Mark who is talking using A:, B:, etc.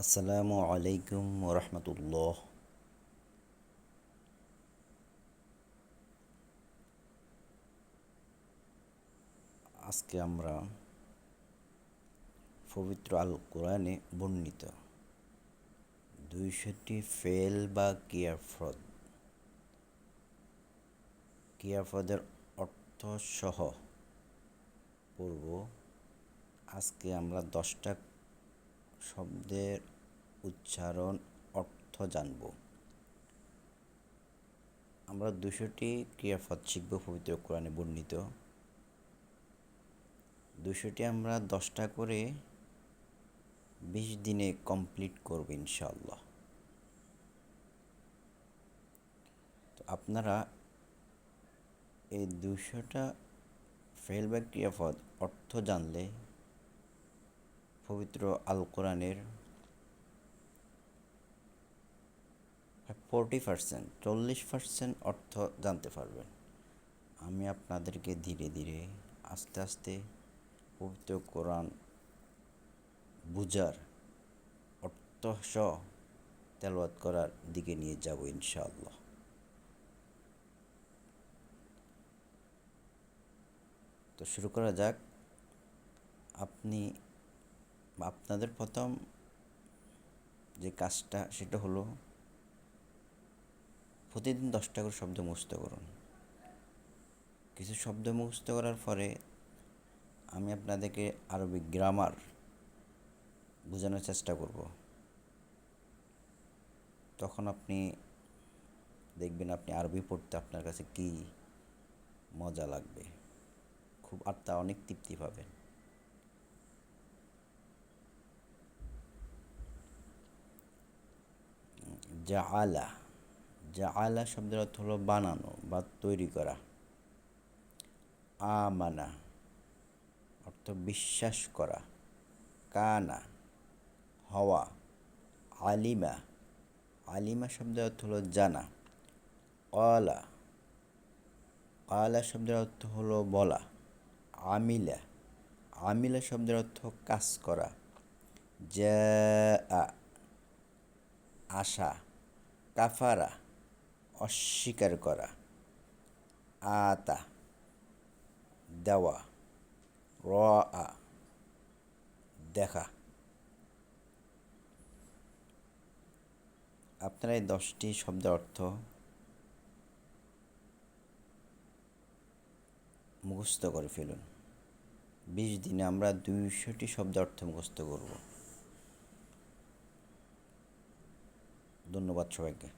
A: আসসালামু আলাইকুম রহমতুল্লাহ। আজকে আমরা পবিত্র আল কোরআনে বর্ণিত 200টি ফেল বা ক্রিয়াপদের অর্থ সহ পড়ব। আজকে আমরা 10টা শব্দের উচ্চারণ অর্থ জানব। আমরা 200টি ক্রিয়াপদ শিখব পবিত্র কোরআনে বর্ণিত। 200টি আমরা 10টা করে 20 দিনে কমপ্লিট করব ইনশাআল্লাহ। তো আপনারা এই 200টা ফেল বা ক্রিয়াপদ অর্থ জানলে পবিত্র আল কোরআনের 40% অর্থ জানতে পারবেন। আমি আপনাদেরকে ধীরে ধীরে আস্তে আস্তে পবিত্র কোরআন বুঝার অর্থ সহ তেলাওয়াত করার দিকে নিয়ে যাব ইনশাআল্লাহ। তো শুরু করা যাক। আপনাদের প্রথম যে কাজটা সেটা হলো প্রতিদিন 10টা করে শব্দ মুখস্থ করুন। কিছু শব্দ মুখস্থ করার পরে আমি আপনাদেরকে আরবি গ্রামার বোঝানোর চেষ্টা করব। তখন আপনি দেখবেন আপনি আরবি পড়তে আপনার কাছে কি মজা লাগবে, খুব আত্মা অনেক তৃপ্তি পাবেন। জাআলা জাআলা শব্দের অর্থ হলো বানানো বা তৈরি করা। আমানা অর্থ বিশ্বাস করা। কানা হওয়া। আলিমা আলিমা শব্দের অর্থ হলো জানা। ক্বালা ক্বালা শব্দের অর্থ হলো বলা। আমিলা আমিলা শব্দের অর্থ কাজ করা। জাআ আশা। কাফারা অস্বীকার করা। আতা দেওয়া। রাআ দেখা। আপনারা এই 10টি শব্দের অর্থ মুখস্থ করে ফেলুন। 20 দিনে আমরা 200টি শব্দের অর্থ মুখস্থ করব। ধন্যবাদ সবাইকে।